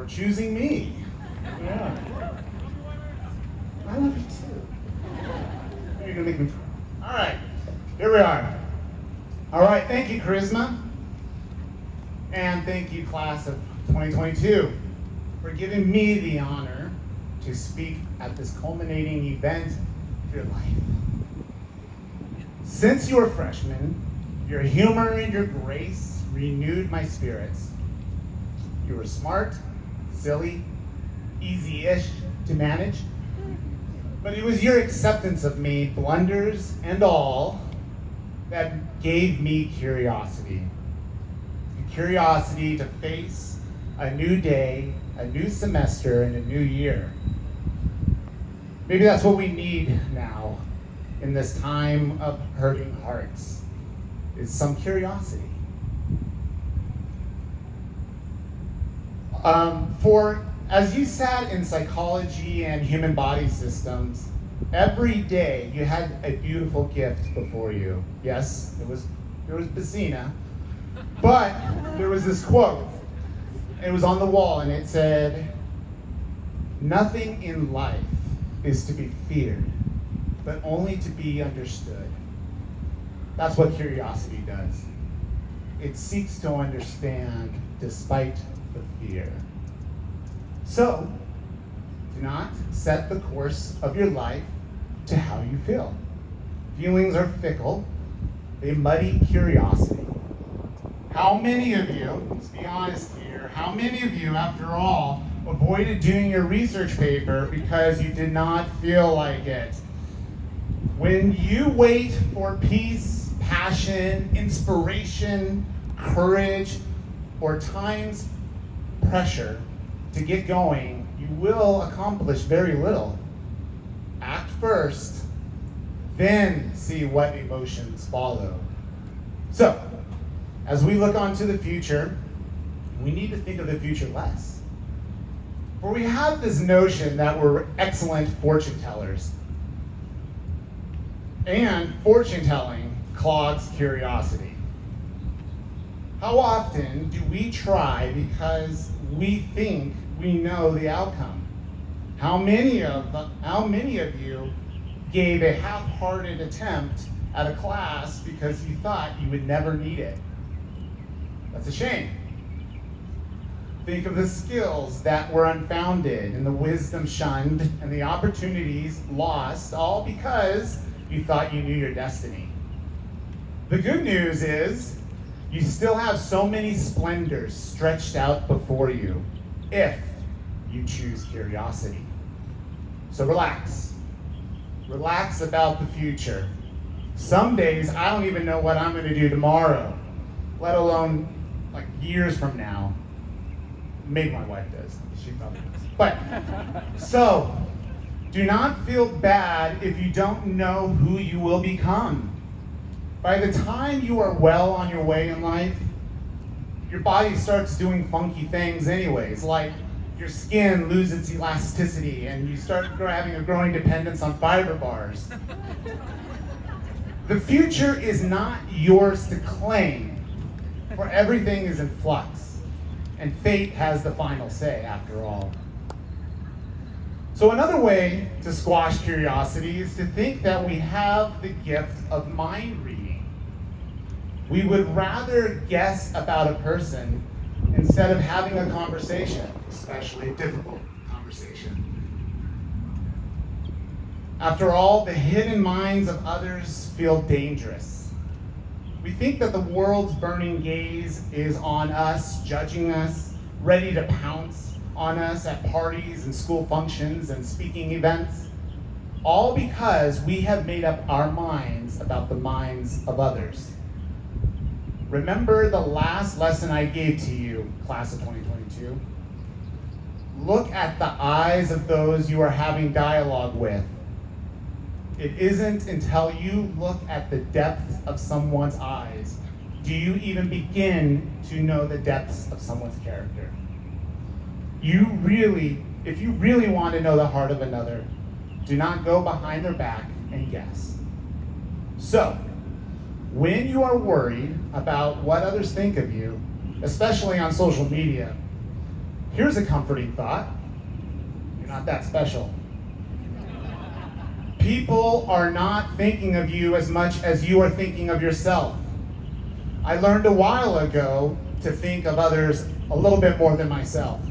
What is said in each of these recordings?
for choosing me. Yeah. I love you too. You're gonna make me cry. All right, here we are. All right, thank you, Charisma. And thank you, class of 2022, for giving me the honor to speak at this culminating event of your life. Since you were freshmen, your humor and your grace renewed my spirits. You were smart, silly, easy-ish to manage, but it was your acceptance of me, blunders and all, that gave me curiosity. The curiosity to face a new day, a new semester, and a new year. Maybe that's what we need now in this time of hurting hearts, is some curiosity. As you sat in psychology and human body systems, every day you had a beautiful gift before you. Yes, there was Basina, but there was this quote. It was on the wall and it said, "Nothing in life is to be feared, but only to be understood." That's what curiosity does. It seeks to understand despite the fear. So, do not set the course of your life to how you feel. Feelings are fickle. They muddy curiosity. How many of you, let's be honest here, how many of you, after all, avoided doing your research paper because you did not feel like it? When you wait for peace, passion, inspiration, courage, or time's pressure to get going, you will accomplish very little. Act first, then see what emotions follow. So, as we look onto the future, we need to think of the future less. For we have this notion that we're excellent fortune tellers. And fortune telling clogs curiosity. How often do we try because we think we know the outcome? How many of you gave a half-hearted attempt at a class because you thought you would never need it? That's a shame. Think of the skills that were unfounded and the wisdom shunned and the opportunities lost, all because you thought you knew your destiny. The good news is you still have so many splendors stretched out before you if you choose curiosity. So relax. Relax about the future. Some days I don't even know what I'm going to do tomorrow, let alone like years from now. Maybe my wife does. She probably does. But, so, do not feel bad if you don't know who you will become. By the time you are well on your way in life, your body starts doing funky things anyways, like your skin loses its elasticity and you start having a growing dependence on fiber bars. The future is not yours to claim, for everything is in flux, and fate has the final say after all. So another way to squash curiosity is to think that we have the gift of mind reading. We would rather guess about a person instead of having a conversation, especially a difficult conversation. After all, the hidden minds of others feel dangerous. We think that the world's burning gaze is on us, judging us, ready to pounce on us at parties and school functions and speaking events, all because we have made up our minds about the minds of others. Remember the last lesson I gave to you, class of 2022? Look at the eyes of those you are having dialogue with. It isn't until you look at the depths of someone's eyes do you even begin to know the depths of someone's character. If you really want to know the heart of another, do not go behind their back and guess. So, when you are worried about what others think of you, especially on social media, Here's a comforting thought. You're not that special. People are not thinking of you as much as you are thinking of yourself. I learned a while ago to think of others a little bit more than myself.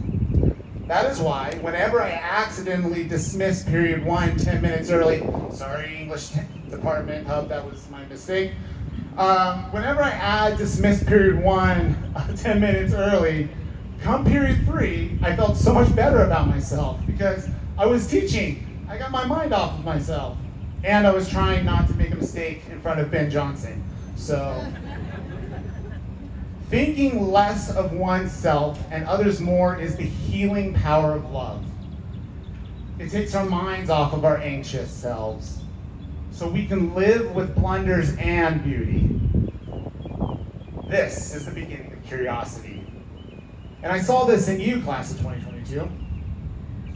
That is why whenever I accidentally dismiss period 1 10 minutes early, sorry English department hub, that was my mistake. Whenever I dismiss period 1 10 minutes early, come period 3, I felt so much better about myself because I was teaching. I got my mind off of myself. And I was trying not to make a mistake in front of Ben Johnson. So, thinking less of oneself and others more is the healing power of love. It takes our minds off of our anxious selves so we can live with blunders and beauty. This is the beginning of curiosity. And I saw this in you, class of 2022.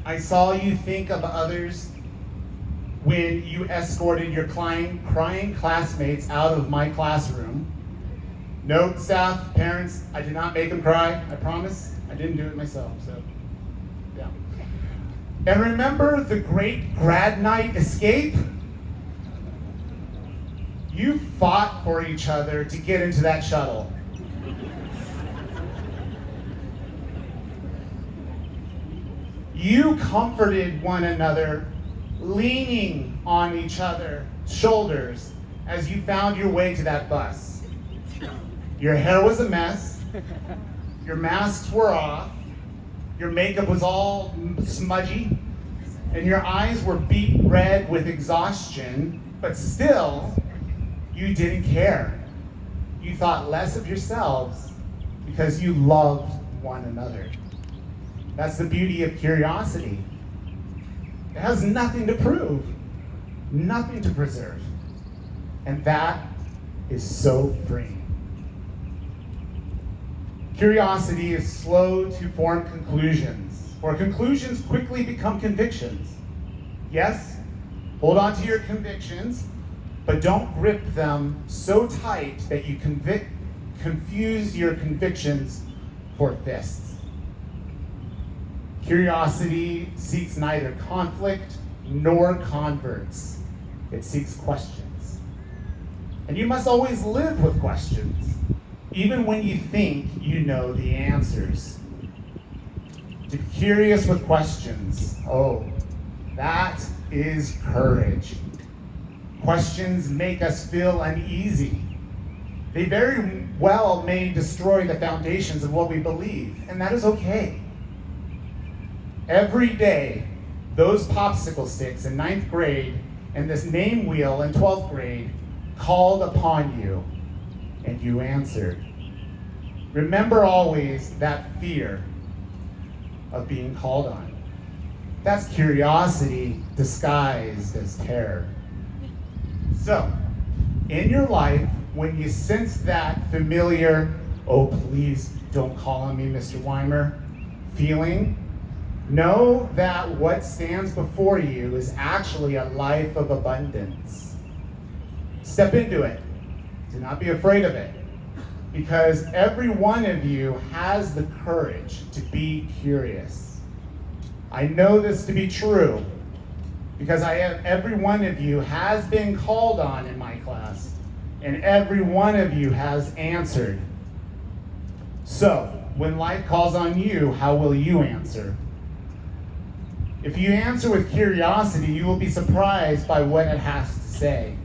I saw you think of others when you escorted your crying classmates out of my classroom. Note, staff, parents, I did not make them cry, I promise. I didn't do it myself, so, yeah. And remember the great grad night escape? You fought for each other to get into that shuttle. You comforted one another, leaning on each other's shoulders as you found your way to that bus. Your hair was a mess, your masks were off, your makeup was all smudgy, and your eyes were beet red with exhaustion, but still, you didn't care. You thought less of yourselves because you loved one another. That's the beauty of curiosity. It has nothing to prove, nothing to preserve. And that is so freeing. Curiosity is slow to form conclusions, for conclusions quickly become convictions. Yes, hold on to your convictions, but don't grip them so tight that you confuse your convictions for fists. Curiosity seeks neither conflict nor converts. It seeks questions. And you must always live with questions, even when you think you know the answers. To be curious with questions, oh, that is courage. Questions make us feel uneasy. They very well may destroy the foundations of what we believe, and that is okay. Every day, those popsicle sticks in 9th grade and this name wheel in 12th grade called upon you, and you answered. Remember always that fear of being called on. That's curiosity disguised as terror. So, in your life, when you sense that familiar, oh please don't call on me, Mr. Wimer, feeling, know that what stands before you is actually a life of abundance. Step into it. Do not be afraid of it. Because every one of you has the courage to be curious. I know this to be true because every one of you has been called on in my class, and every one of you has answered. So, when life calls on you, how will you answer? If you answer with curiosity, you will be surprised by what it has to say.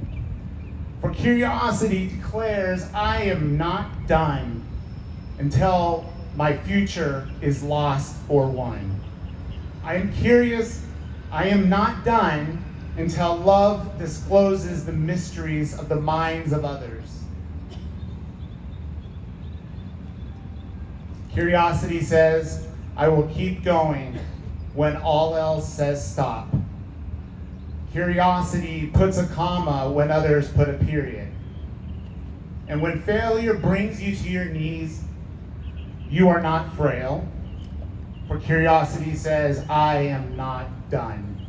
For curiosity declares, I am not done until my future is lost or won. I am curious, I am not done until love discloses the mysteries of the minds of others. Curiosity says, I will keep going when all else says stop. Curiosity puts a comma when others put a period. And when failure brings you to your knees, you are not frail. For curiosity says, I am not done.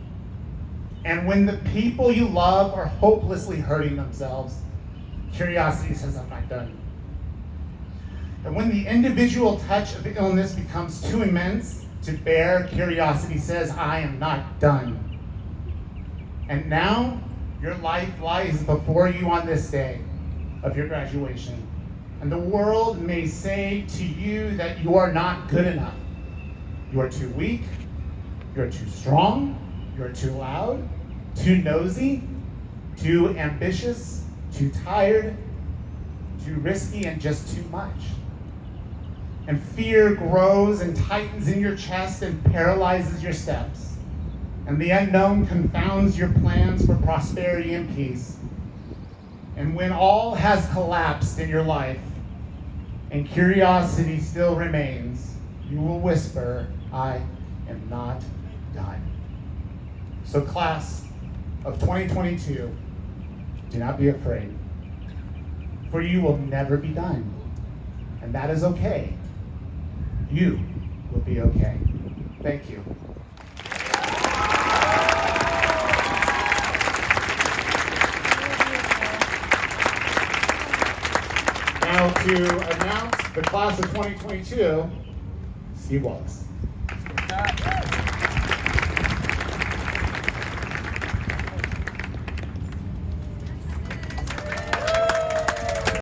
And when the people you love are hopelessly hurting themselves, curiosity says, I'm not done. And when the individual touch of illness becomes too immense, to bear, curiosity says, I am not done. And now, your life lies before you on this day of your graduation. And the world may say to you that you are not good enough. You are too weak, you're too strong, you're too loud, too nosy, too ambitious, too tired, too risky, and just too much. And fear grows and tightens in your chest and paralyzes your steps. And the unknown confounds your plans for prosperity and peace. And when all has collapsed in your life and curiosity still remains, you will whisper, I am not done. So class of 2022, do not be afraid, for you will never be done. And that is okay. You will be okay. Thank you. Now to announce the class of 2022, Steve Wallace.